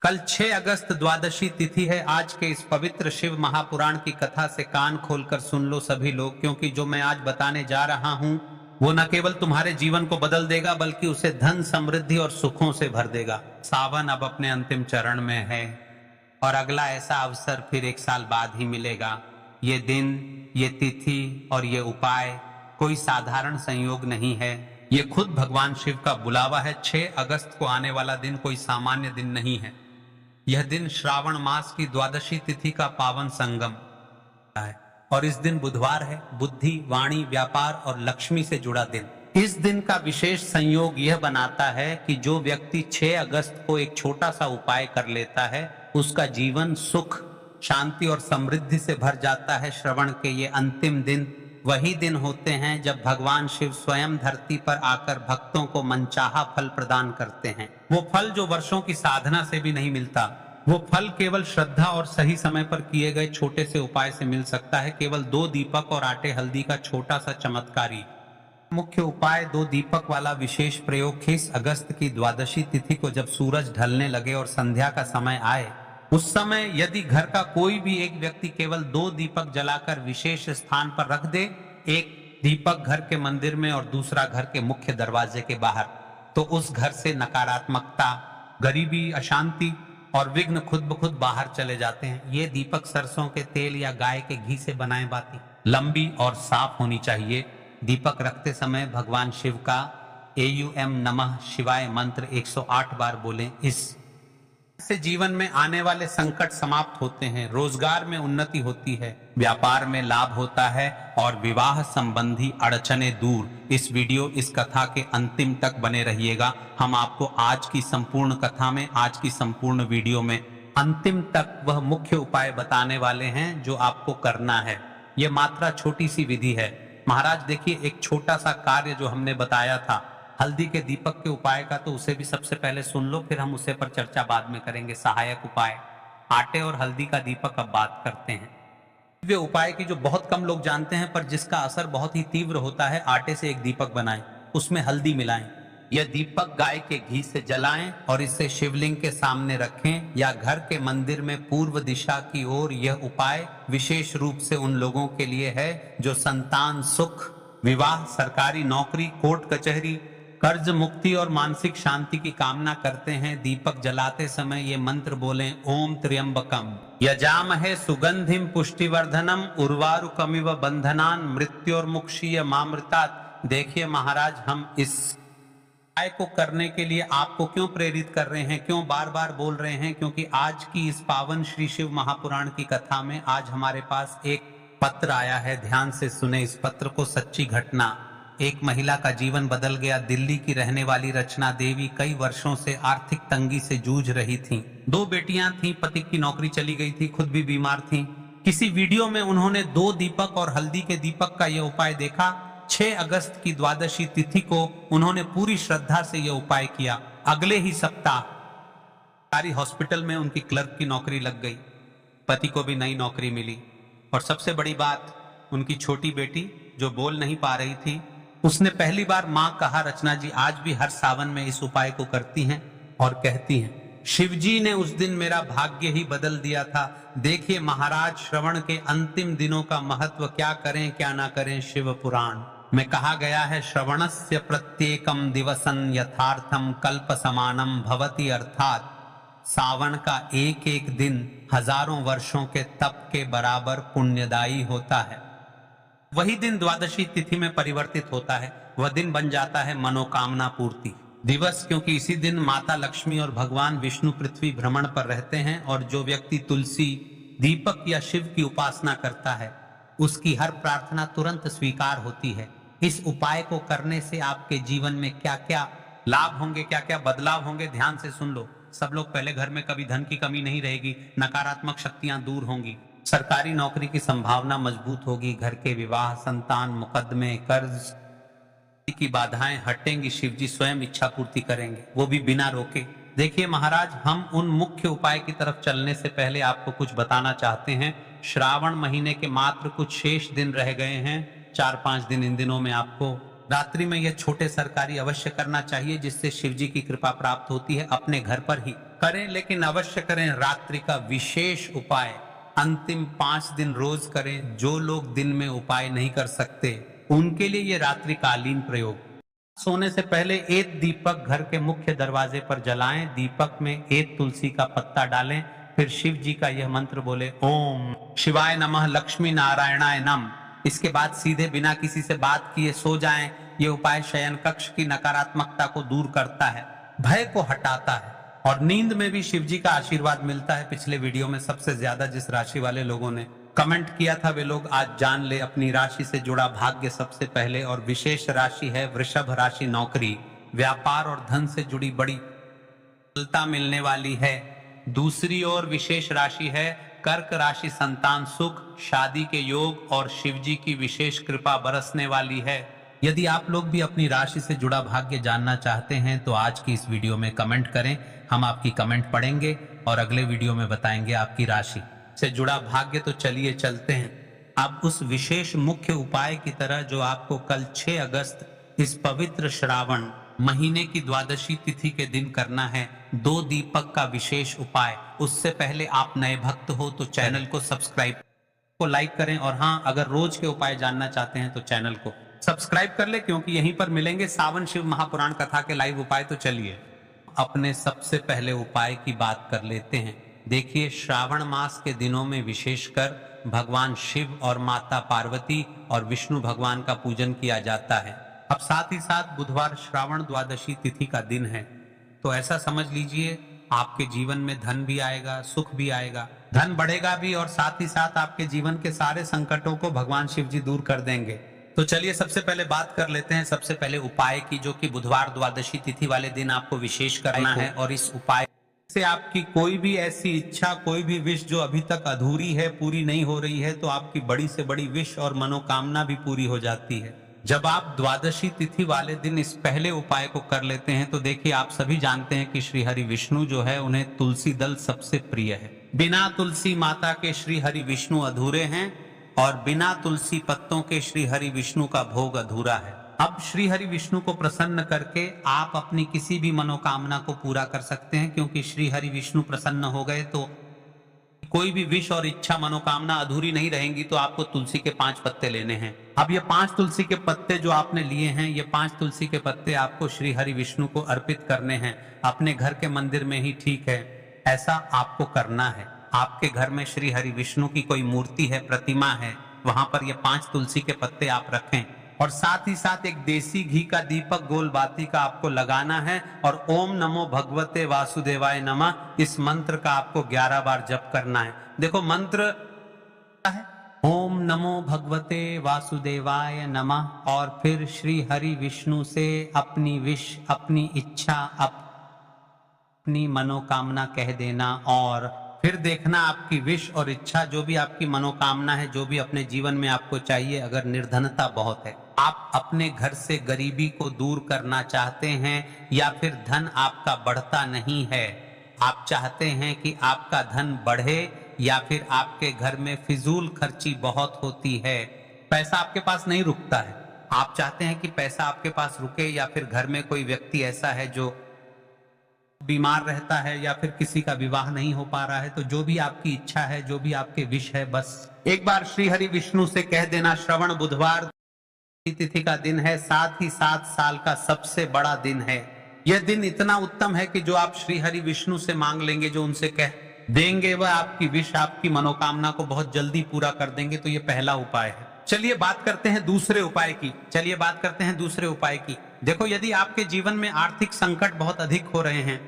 कल 6 अगस्त द्वादशी तिथि है। आज के इस पवित्र शिव महापुराण की कथा से कान खोलकर सुन लो सभी लोग, क्योंकि जो मैं आज बताने जा रहा हूं वो न केवल तुम्हारे जीवन को बदल देगा बल्कि उसे धन, समृद्धि और सुखों से भर देगा। सावन अब अपने अंतिम चरण में है और अगला ऐसा अवसर फिर 1 साल बाद ही मिलेगा। ये दिन, ये तिथि और ये उपाय कोई साधारण संयोग नहीं है, ये खुद भगवान शिव का बुलावा है। 6 अगस्त को आने वाला दिन कोई सामान्य दिन नहीं है। यह दिन श्रावण मास की द्वादशी तिथि का पावन संगम है और इस दिन बुधवार है। बुद्धि, वाणी, व्यापार और लक्ष्मी से जुड़ा दिन। इस दिन का विशेष संयोग यह बनाता है कि जो व्यक्ति 6 अगस्त को एक छोटा सा उपाय कर लेता है उसका जीवन सुख, शांति और समृद्धि से भर जाता है। श्रवण के ये अंतिम दिन वही दिन होते हैं जब भगवान शिव स्वयं धरती पर आकर भक्तों को मनचाहा फल प्रदान करते हैं। वो फल जो वर्षों की साधना से भी नहीं मिलता, वो फल केवल श्रद्धा और सही समय पर किए गए छोटे से उपाय से मिल सकता है। केवल 2 दीपक और आटे हल्दी का छोटा सा चमत्कारी मुख्य उपाय 2 दीपक वाला विशेष प्रयोग 6 अगस्त की द्वादशी तिथि को जब सूरज ढलने लगे और संध्या का समय आए, उस समय यदि घर का कोई भी एक व्यक्ति केवल 2 दीपक जलाकर विशेष स्थान पर रख दे, एक दीपक घर के मंदिर में और दूसरा घर के मुख्य दरवाजे के बाहर, तो उस घर से नकारात्मकता, गरीबी, अशांति और विघ्न खुद ब खुद बाहर चले जाते हैं। ये दीपक सरसों के तेल या गाय के घी से बनाए बाती लंबी और साफ होनी चाहिए। दीपक रखते समय भगवान शिव का एयूएम नमः शिवाय मंत्र 108 बार बोलें। इससे जीवन में आने वाले संकट समाप्त होते हैं, रोजगार में उन्नति होती है, व्यापार में लाभ होता है और विवाह संबंधी अड़चने दूर। इस वीडियो, इस कथा के अंतिम तक बने रहिएगा। हम आपको आज की संपूर्ण कथा में, आज की संपूर्ण वीडियो में अंतिम तक वह मुख्य उपाय बताने वाले हैं जो आपको करना है। यह मात्रा छोटी सी विधि है। महाराज देखिए, एक छोटा सा कार्य जो हमने बताया था हल्दी के दीपक के उपाय का, तो उसे भी सबसे पहले सुन लो, फिर हम उसे पर चर्चा बाद में करेंगे। सहायक उपाय आटे और हल्दी का दीपक अब बात करते हैं। वे उपाय की जो बहुत कम लोग जानते हैं पर जिसका असर बहुत ही तीव्र होता है। आटे से एक दीपक बनाएं, उसमें हल्दी मिलाएं, यह दीपक गाय के घी से जलाएं और इसे शिवलिंग के सामने रखें या घर के मंदिर में पूर्व दिशा की ओर। यह उपाय विशेष रूप से उन लोगों के लिए है जो संतान सुख, विवाह, सरकारी नौकरी, कोर्ट कचहरी, कर्ज मुक्ति और मानसिक शांति की कामना करते हैं। दीपक जलाते समय ये मंत्र बोलें, ओम त्र्यंबकम यजामहे सुगंधिम पुष्टिवर्धनम उर्वारुकमिव बंधनान मृत्योर्मुक्षीय मामृतात्। देखिए महाराज, हम इस उपाय को करने के लिए आपको क्यों प्रेरित कर रहे हैं, क्यों बार बार बोल रहे हैं? क्योंकि आज की इस पावन श्री शिव महापुराण की कथा में आज हमारे पास एक पत्र आया है। ध्यान से सुने इस पत्र को। सच्ची घटना। एक महिला का जीवन बदल गया। दिल्ली की रहने वाली रचना देवी कई वर्षों से आर्थिक तंगी से जूझ रही थीं। 2 बेटियां थीं, पति की नौकरी चली गई थी, खुद भी बीमार थीं। किसी वीडियो में उन्होंने 2 दीपक और हल्दी के दीपक का यह उपाय देखा। 6 अगस्त की द्वादशी तिथि को उन्होंने पूरी श्रद्धा से यह उपाय किया। अगले ही सप्ताह सरकारी हॉस्पिटल में उनकी क्लर्क की नौकरी लग गई। पति को भी नई नौकरी मिली और सबसे बड़ी बात, उनकी छोटी बेटी जो बोल नहीं पा रही थी, उसने पहली बार मां कहा। रचना जी आज भी हर सावन में इस उपाय को करती हैं और कहती हैं, शिवजी ने उस दिन मेरा भाग्य ही बदल दिया था। देखिए महाराज, श्रवण के अंतिम दिनों का महत्व, क्या करें क्या ना करें। शिव पुराण में कहा गया है, श्रवणस्य प्रत्येकम दिवसं यथार्थम कल्प समानम भवति। अर्थात सावन का एक एक दिन हजारों वर्षों के तप के बराबर पुण्यदायी होता है। वही दिन द्वादशी तिथि में परिवर्तित होता है। वह दिन बन जाता है मनोकामना पूर्ति दिवस, क्योंकि इसी दिन माता लक्ष्मी और भगवान विष्णु पृथ्वी भ्रमण पर रहते हैं और जो व्यक्ति तुलसी, दीपक या शिव की उपासना करता है उसकी हर प्रार्थना तुरंत स्वीकार होती है। इस उपाय को करने से आपके जीवन में क्या क्या लाभ होंगे, क्या क्या बदलाव होंगे, ध्यान से सुन लो। सब लोग पहले, घर में कभी धन की कमी नहीं रहेगी, नकारात्मक शक्तियां दूर होंगी, सरकारी नौकरी की संभावना मजबूत होगी, घर के विवाह, संतान, मुकदमे, कर्ज की बाधाएं हटेंगी। शिवजी स्वयं इच्छा पूर्ति करेंगे, वो भी बिना रोके। देखिए महाराज, हम उन मुख्य उपाय की तरफ चलने से पहले आपको कुछ बताना चाहते हैं। श्रावण महीने के मात्र कुछ शेष दिन रह गए हैं, 4-5 दिन। इन दिनों में आपको रात्रि में यह छोटे सरकारी अवश्य करना चाहिए, जिससे शिवजी की कृपा प्राप्त होती है। अपने घर पर ही करें, लेकिन अवश्य करें रात्रि का विशेष उपाय। अंतिम 5 दिन रोज करें। जो लोग दिन में उपाय नहीं कर सकते उनके लिए ये रात्रिकालीन प्रयोग। सोने से पहले एक दीपक घर के मुख्य दरवाजे पर जलाएं। दीपक में एक तुलसी का पत्ता डालें। फिर शिव जी का यह मंत्र बोले, ओम शिवाय नमः, लक्ष्मी नारायणाय नम। इसके बाद सीधे बिना किसी से बात किए सो जाएं। ये उपाय शयन कक्ष की नकारात्मकता को दूर करता है, भय को हटाता है और नींद में भी शिव जी का आशीर्वाद मिलता है। पिछले वीडियो में सबसे ज्यादा जिस राशि वाले लोगों ने कमेंट किया था वे लोग आज जान ले अपनी राशि से जुड़ा भाग्य सबसे पहले। और विशेष राशि है वृषभ राशि। नौकरी, व्यापार और धन से जुड़ी बड़ी सफलता मिलने वाली है। दूसरी ओर विशेष राशि है कर्क राशि। संतान सुख, शादी के योग और शिव जी की विशेष कृपा बरसने वाली है। यदि आप लोग भी अपनी राशि से जुड़ा भाग्य जानना चाहते हैं तो आज की इस वीडियो में कमेंट करें। हम आपकी कमेंट पढ़ेंगे और अगले वीडियो में बताएंगे आपकी राशि से जुड़ा भाग्य। तो चलिए चलते हैं अब उस विशेष मुख्य उपाय की तरह जो आपको कल 6 अगस्त इस पवित्र श्रावण महीने की द्वादशी तिथि के दिन करना है। 2 दीपक का विशेष उपाय। उससे पहले आप नए भक्त हो तो चैनल को सब्सक्राइब को लाइक करें। और हाँ, अगर रोज के उपाय जानना चाहते हैं तो चैनल को सब्सक्राइब कर ले, क्योंकि यहीं पर मिलेंगे सावन शिव महापुराण कथा के लाइव उपाय। तो चलिए अपने सबसे पहले उपाय की बात कर लेते हैं। देखिए, श्रावण मास के दिनों में विशेषकर भगवान शिव और माता पार्वती और विष्णु भगवान का पूजन किया जाता है। अब साथ ही साथ बुधवार श्रावण द्वादशी तिथि का दिन है, तो ऐसा समझ लीजिए आपके जीवन में धन भी आएगा, सुख भी आएगा, धन बढ़ेगा भी और साथ ही साथ आपके जीवन के सारे संकटों को भगवान शिव जी दूर कर देंगे। तो चलिए सबसे पहले बात कर लेते हैं सबसे पहले उपाय की, जो कि बुधवार द्वादशी तिथि वाले दिन आपको विशेष करना है। और इस उपाय से आपकी कोई भी ऐसी इच्छा, कोई भी विश जो अभी तक अधूरी है, पूरी नहीं हो रही है, तो आपकी बड़ी से बड़ी विश और मनोकामना भी पूरी हो जाती है जब आप द्वादशी तिथि वाले दिन इस पहले उपाय को कर लेते हैं। तो देखिए, आप सभी जानते हैं कि श्री हरि विष्णु जो है उन्हें तुलसी दल सबसे प्रिय है। बिना तुलसी माता के श्री हरि विष्णु अधूरे हैं और बिना तुलसी पत्तों के श्री हरि विष्णु का भोग अधूरा है। अब श्री हरि विष्णु को प्रसन्न करके आप अपनी किसी भी मनोकामना को पूरा कर सकते हैं, क्योंकि श्री हरि विष्णु प्रसन्न हो गए तो कोई भी विश और इच्छा मनोकामना अधूरी नहीं रहेंगी। तो आपको तुलसी के 5 पत्ते लेने हैं। अब ये 5 तुलसी के पत्ते जो आपने लिए हैं, ये 5 तुलसी के पत्ते आपको श्री हरि विष्णु को अर्पित करने हैं। अपने घर के मंदिर में ही ठीक है, ऐसा आपको करना है। आपके घर में श्री हरि विष्णु की कोई मूर्ति है, प्रतिमा है, वहां पर ये 5 तुलसी के पत्ते आप रखें। और साथ ही साथ एक देसी घी का दीपक गोल बाती का आपको लगाना है और ओम नमो भगवते वासुदेवाय नमः इस मंत्र का आपको 11 बार जप करना है। देखो मंत्र है ओम नमो भगवते वासुदेवाय नमः और फिर श्री हरि विष्णु से अपनी विश, अपनी इच्छा, अपनी मनोकामना कह देना। और फिर देखना आपकी विश और इच्छा, जो भी आपकी मनोकामना है, जो भी अपने जीवन में आपको चाहिए। अगर निर्धनता बहुत है, आप अपने घर से गरीबी को दूर करना चाहते हैं, या फिर धन आपका बढ़ता नहीं है, आप चाहते हैं कि आपका धन बढ़े, या फिर आपके घर में फिजूल खर्ची बहुत होती है, पैसा आपके पास नहीं रुकता है, आप चाहते हैं कि पैसा आपके पास रुके, या फिर घर में कोई व्यक्ति ऐसा है जो बीमार रहता है, या फिर किसी का विवाह नहीं हो पा रहा है, तो जो भी आपकी इच्छा है, जो भी आपके विश है, बस एक बार श्री हरि विष्णु से कह देना। श्रवण बुधवार तिथि का दिन है, साथ ही साथ साल का सबसे बड़ा दिन है। यह दिन इतना उत्तम है कि जो आप श्री हरि विष्णु से मांग लेंगे, जो उनसे कह देंगे, वह आपकी विश, आपकी मनोकामना को बहुत जल्दी पूरा कर देंगे। तो ये पहला उपाय है। चलिए बात करते हैं दूसरे उपाय की। देखो, यदि आपके जीवन में आर्थिक संकट बहुत अधिक हो रहे हैं,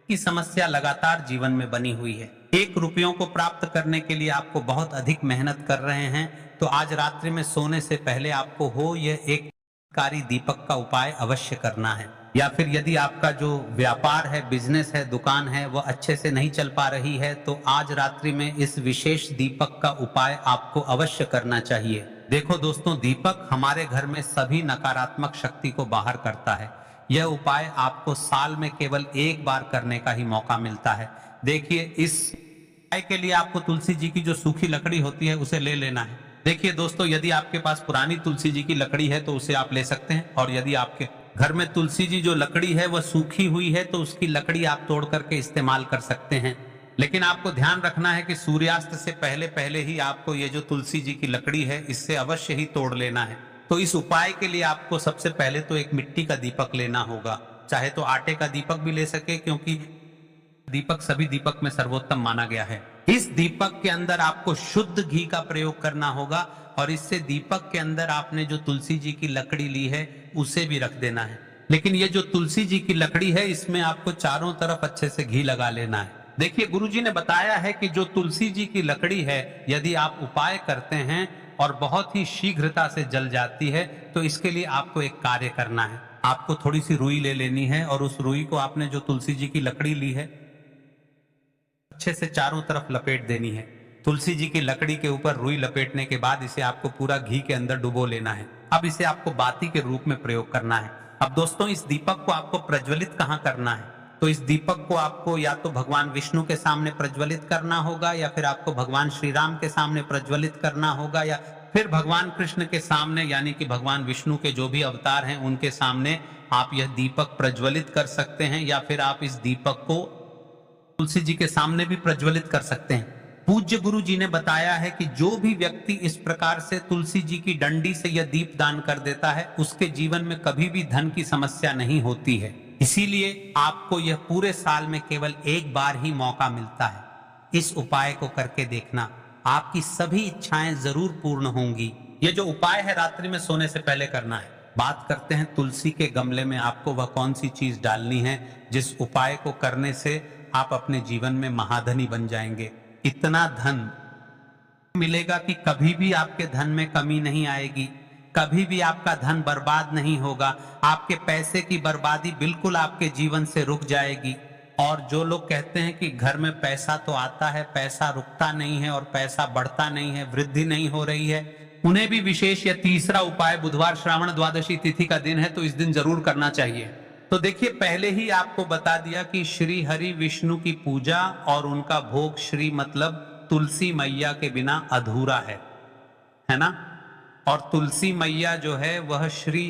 की समस्या लगातार जीवन में बनी हुई है, 1 रुपयों को प्राप्त करने के लिए आपको बहुत अधिक मेहनत कर रहे हैं, तो आज रात्रि में सोने से पहले आपको हो यह एक कारी दीपक का उपाय अवश्य करना है। या फिर यदि आपका जो व्यापार है, बिजनेस है, दुकान है, वह अच्छे से नहीं चल पा रही है, तो आज रात्रि में इस विशेष दीपक का उपाय आपको अवश्य करना चाहिए। देखो दोस्तों, दीपक हमारे घर में सभी नकारात्मक शक्ति को बाहर करता है। यह उपाय आपको साल में केवल 1 बार करने का ही मौका मिलता है। देखिए, इस उपाय के लिए आपको तुलसी जी की जो सूखी लकड़ी होती है उसे ले लेना है। देखिए दोस्तों, यदि आपके पास पुरानी तुलसी जी की लकड़ी है तो उसे आप ले सकते हैं, और यदि आपके घर में तुलसी जी जो लकड़ी है वह सूखी हुई है तो उसकी लकड़ी आप तोड़ करके इस्तेमाल कर सकते हैं, लेकिन आपको ध्यान रखना है कि सूर्यास्त से पहले पहले ही आपको ये जो तुलसी जी की लकड़ी है इससे अवश्य ही तोड़ लेना है। तो इस उपाय के लिए आपको सबसे पहले तो एक मिट्टी का दीपक लेना होगा, चाहे तो आटे का दीपक भी ले सके, क्योंकि दीपक सभी दीपक में सर्वोत्तम माना गया है। इस दीपक के अंदर आपको शुद्ध घी का प्रयोग करना होगा और इससे दीपक के अंदर आपने जो तुलसी जी की लकड़ी ली है उसे भी रख देना है। लेकिन ये जो तुलसी जी की लकड़ी है इसमें आपको चारों तरफ अच्छे से घी लगा लेना है। देखिए, गुरुजी ने बताया है कि जो तुलसी जी की लकड़ी है यदि आप उपाय करते हैं और बहुत ही शीघ्रता से जल जाती है तो इसके लिए आपको एक कार्य करना है। आपको थोड़ी सी रुई ले लेनी है और उस रुई को आपने जो तुलसी जी की लकड़ी ली है अच्छे से चारों तरफ लपेट देनी है। तुलसी जी की लकड़ी के ऊपर रुई लपेटने के बाद इसे आपको पूरा घी के अंदर डुबो लेना है। अब इसे आपको बाती के रूप में प्रयोग करना है। अब दोस्तों, इस दीपक को आपको प्रज्वलित कहाँ करना है? तो इस दीपक को आपको या तो भगवान विष्णु के सामने प्रज्वलित करना होगा, या फिर आपको भगवान श्री राम के सामने प्रज्वलित करना होगा, या फिर भगवान कृष्ण के सामने यानी कि भगवान विष्णु के जो भी अवतार हैं उनके सामने आप यह दीपक प्रज्वलित कर सकते हैं, या फिर आप इस दीपक को तुलसी जी के सामने भी प्रज्वलित कर सकते हैं। पूज्य गुरु जी ने बताया है कि जो भी व्यक्ति इस प्रकार से तुलसी जी की डंडी से यह दीप दान कर देता है उसके जीवन में कभी भी धन की समस्या नहीं होती है। इसीलिए आपको यह पूरे साल में केवल एक बार ही मौका मिलता है। इस उपाय को करके देखना, आपकी सभी इच्छाएं जरूर पूर्ण होंगी। यह जो उपाय है रात्रि में सोने से पहले करना है। बात करते हैं तुलसी के गमले में आपको वह कौन सी चीज डालनी है जिस उपाय को करने से आप अपने जीवन में महाधनी बन जाएंगे। इतना धन मिलेगा कि कभी भी आपके धन में कमी नहीं आएगी, कभी भी आपका धन बर्बाद नहीं होगा। आपके पैसे की बर्बादी बिल्कुल आपके जीवन से रुक जाएगी। और जो लोग कहते हैं कि घर में पैसा तो आता है, पैसा रुकता नहीं है और पैसा बढ़ता नहीं है, वृद्धि नहीं हो रही है, उन्हें भी विशेष यह तीसरा उपाय, बुधवार श्रावण द्वादशी तिथि का दिन है तो इस दिन जरूर करना चाहिए। तो देखिए, पहले ही आपको बता दिया कि श्री हरि विष्णु की पूजा और उनका भोग श्री मतलब तुलसी मैया के बिना अधूरा है ना। और तुलसी मैया जो है वह श्री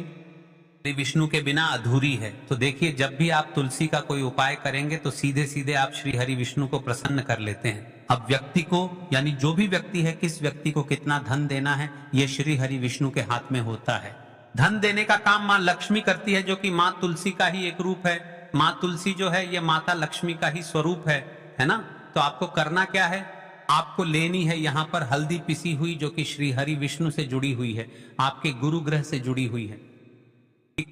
विष्णु के बिना अधूरी है। तो देखिए, जब भी आप तुलसी का कोई उपाय करेंगे तो सीधे सीधे आप श्री हरि विष्णु को प्रसन्न कर लेते हैं। अब व्यक्ति को, यानी जो भी व्यक्ति है, किस व्यक्ति को कितना धन देना है यह श्री हरि विष्णु के हाथ में होता है। धन देने का काम मां लक्ष्मी करती है, जो कि मां तुलसी का ही एक रूप है। मां तुलसी जो है ये माता लक्ष्मी का ही स्वरूप है ना। तो आपको करना क्या है, आपको लेनी है यहाँ पर हल्दी पिसी हुई जो कि श्री हरि विष्णु से जुड़ी हुई है, आपके गुरु ग्रह से जुड़ी हुई है।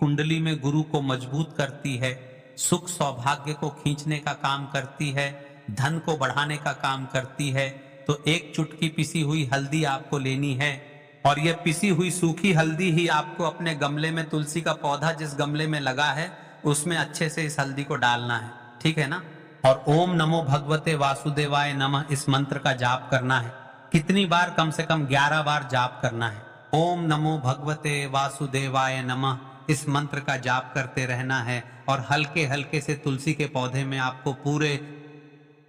कुंडली में गुरु को मजबूत करती है, सुख सौभाग्य को खींचने का काम करती है, धन को बढ़ाने का काम करती है। तो एक चुटकी पिसी हुई हल्दी आपको लेनी है और यह पिसी हुई सूखी हल्दी ही आपको अपने गमले में, तुलसी का पौधा जिस गमले में लगा है उसमें अच्छे से इस हल्दी को डालना है, ठीक है ना। और ओम नमो भगवते वासुदेवाय नमः इस मंत्र का जाप करना है। कितनी बार? कम से कम 11 बार जाप करना है। ओम नमो भगवते वासुदेवाय नमः इस मंत्र का जाप करते रहना है और हल्के हल्के से तुलसी के पौधे में आपको पूरे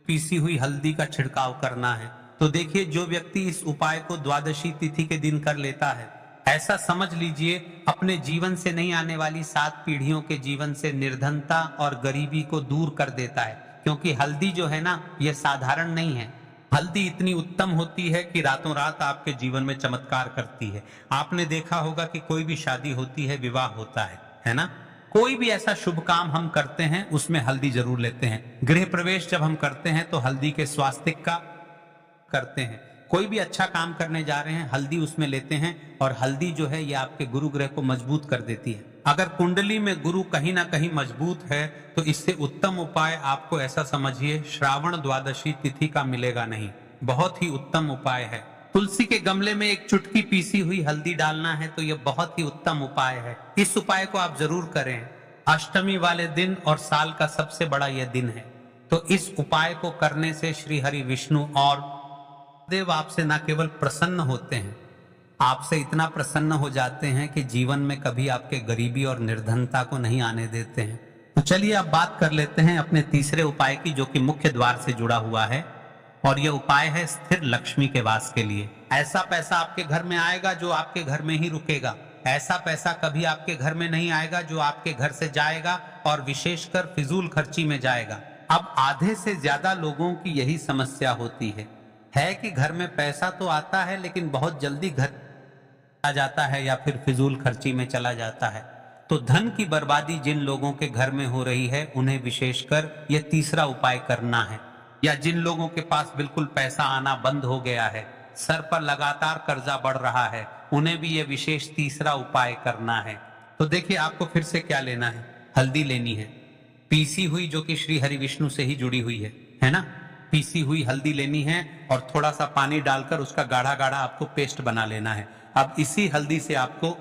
पीसी हुई हल्दी का छिड़काव करना है। तो देखिए, जो व्यक्ति इस उपाय को द्वादशी तिथि के दिन कर लेता है, ऐसा समझ लीजिए अपने जीवन से नहीं आने वाली 7 पीढ़ियों के जीवन से निर्धनता और गरीबी को दूर कर देता है। क्योंकि हल्दी जो है ना, यह साधारण नहीं है। हल्दी इतनी उत्तम होती है कि रातों रात आपके जीवन में चमत्कार करती है। आपने देखा होगा कि कोई भी शादी होती है, विवाह होता है ना। कोई भी ऐसा शुभ काम हम करते हैं उसमें हल्दी जरूर लेते हैं। गृह प्रवेश जब हम करते हैं तो हल्दी के स्वास्तिक का करते हैं। कोई भी अच्छा काम करने जा रहे हैं, हल्दी उसमें लेते हैं। और हल्दी जो है ये आपके गुरु ग्रह को मजबूत कर देती है। अगर कुंडली में गुरु कहीं ना कहीं मजबूत है तो इससे उत्तम उपाय आपको ऐसा समझिए श्रावण द्वादशी तिथि का मिलेगा नहीं। बहुत ही उत्तम उपाय है। तुलसी के गमले में एक चुटकी पीसी हुई हल्दी डालना है तो यह बहुत ही उत्तम उपाय है। इस उपाय को आप जरूर करें। अष्टमी वाले दिन और साल का सबसे बड़ा यह दिन है। तो इस उपाय को करने से श्री हरि विष्णु और देव आपसे न केवल प्रसन्न होते हैं, आपसे इतना प्रसन्न हो जाते हैं कि जीवन में कभी आपके गरीबी और निर्धनता को नहीं आने देते हैं। तो चलिए अब बात कर लेते हैं अपने तीसरे उपाय की, जो कि मुख्य द्वार से जुड़ा हुआ है। और यह उपाय है स्थिर लक्ष्मी के वास के लिए। ऐसा पैसा आपके घर में आएगा जो आपके घर में ही रुकेगा। ऐसा पैसा कभी आपके घर में नहीं आएगा जो आपके घर से जाएगा और विशेषकर फिजूल खर्ची में जाएगा। अब आधे से ज्यादा लोगों की यही समस्या होती है कि घर में पैसा तो आता है लेकिन बहुत जल्दी घर आ जाता है या फिर फिजूल खर्ची में चला जाता है। तो धन की बर्बादी जिन लोगों के घर में हो रही है उन्हें विशेषकर यह तीसरा उपाय करना है, या जिन लोगों के पास बिल्कुल पैसा आना बंद हो गया है, सर पर लगातार कर्जा बढ़ रहा है, उन्हें भी यह विशेष तीसरा उपाय करना है। तो देखिए आपको फिर से क्या लेना है, हल्दी लेनी है पीसी हुई, जो कि श्री हरि विष्णु से ही जुड़ी हुई है ना। पीसी हुई हल्दी लेनी है और थोड़ा सा पानी डालकर उसका गाढ़ा गाढ़ा आपको पेस्ट बना लेना है। अब इसी हल्दी से आपको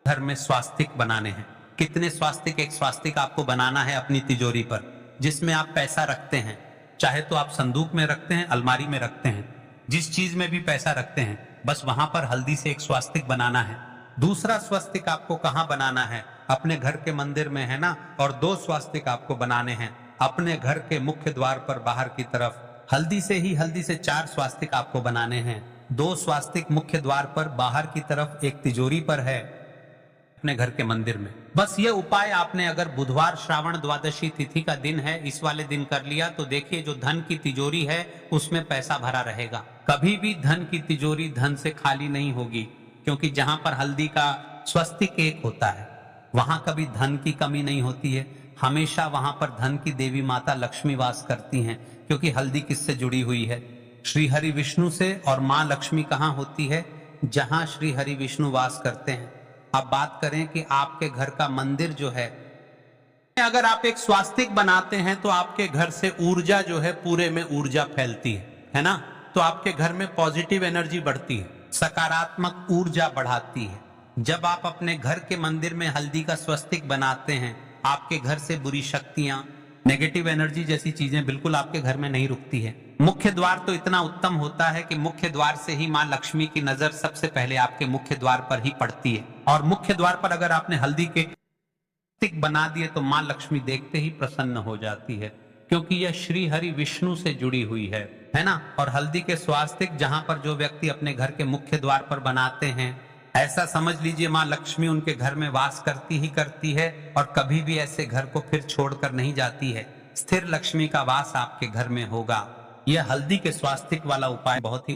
घर में स्वास्तिक बनाने हैं। कितने स्वास्तिक? एक स्वास्तिक आपको बनाना है अपनी तिजोरी पर, जिसमें आप पैसा रखते हैं, चाहे तो आप संदूक में रखते हैं, अलमारी में रखते हैं, जिस चीज में भी पैसा रखते हैं, बस वहां पर हल्दी से एक स्वास्तिक बनाना है। दूसरा स्वास्तिक आपको कहां बनाना है? अपने घर के मंदिर में, है ना। और 2 स्वास्तिक आपको बनाने हैं अपने घर के मुख्य द्वार पर बाहर की तरफ। हल्दी से 4 स्वास्तिक आपको बनाने हैं। 2 स्वास्तिक मुख्य द्वार पर बाहर की तरफ, एक तिजोरी पर है अपने घर के मंदिर में। बस ये उपाय आपने अगर बुधवार श्रावण द्वादशी तिथि का दिन है, इस वाले दिन कर लिया तो देखिए जो धन की तिजोरी है उसमें पैसा भरा रहेगा। कभी भी धन की तिजोरी धन से खाली नहीं होगी, क्योंकि जहां पर हल्दी का स्वस्तिक एक होता है वहां कभी धन की कमी नहीं होती है। हमेशा वहां पर धन की देवी माता लक्ष्मी वास करती हैं, क्योंकि हल्दी किससे जुड़ी हुई है? श्री हरि विष्णु से। और माँ लक्ष्मी कहाँ होती है? जहां श्री हरि विष्णु वास करते हैं। अब बात करें कि आपके घर का मंदिर जो है, अगर आप एक स्वास्तिक बनाते हैं तो आपके घर से ऊर्जा जो है पूरे में ऊर्जा फैलती है ना। तो आपके घर में पॉजिटिव एनर्जी बढ़ती है, सकारात्मक ऊर्जा बढ़ाती है। जब आप अपने घर के मंदिर में हल्दी का स्वस्तिक बनाते हैं, आपके घर से बुरी शक्तियां, नेगेटिव एनर्जी जैसी चीजें बिल्कुल आपके घर में नहीं रुकती है। मुख्य द्वार तो इतना उत्तम होता है कि मुख्य द्वार से ही माँ लक्ष्मी की नजर सबसे पहले आपके मुख्य द्वार पर ही पड़ती है। और मुख्य द्वार पर अगर आपने हल्दी के स्वस्तिक बना दिए तो माँ लक्ष्मी देखते ही प्रसन्न हो जाती है, क्योंकि यह श्री हरि विष्णु से जुड़ी हुई है ना। और हल्दी के स्वास्तिक जहां पर जो व्यक्ति अपने घर के मुख्य द्वार पर बनाते हैं, ऐसा समझ लीजिए माँ लक्ष्मी उनके घर में वास करती ही करती है और कभी भी ऐसे घर को फिर छोड़कर नहीं जाती है। स्थिर लक्ष्मी का वास आपके घर में होगा। यह हल्दी के स्वास्तिक वाला उपाय बहुत ही।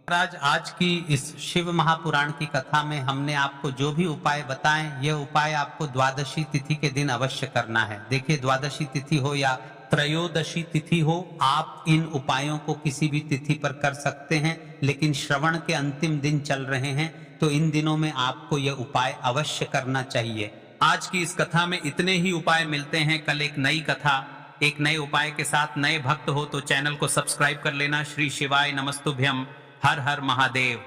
आज की इस शिव महापुराण की कथा में हमने आपको जो भी उपाय बताएं, यह उपाय आपको द्वादशी तिथि के दिन अवश्य करना है। देखिए द्वादशी तिथि हो या त्रयोदशी तिथि हो, आप इन उपायों को किसी भी तिथि पर कर सकते हैं, लेकिन श्रवण के अंतिम दिन चल रहे हैं तो इन दिनों में आपको यह उपाय अवश्य करना चाहिए। आज की इस कथा में इतने ही उपाय मिलते हैं। कल एक नई कथा, एक नए उपाय के साथ। नए भक्त हो तो चैनल को सब्सक्राइब कर लेना। श्री शिवाय नमस्तुभ्यम। हर हर महादेव।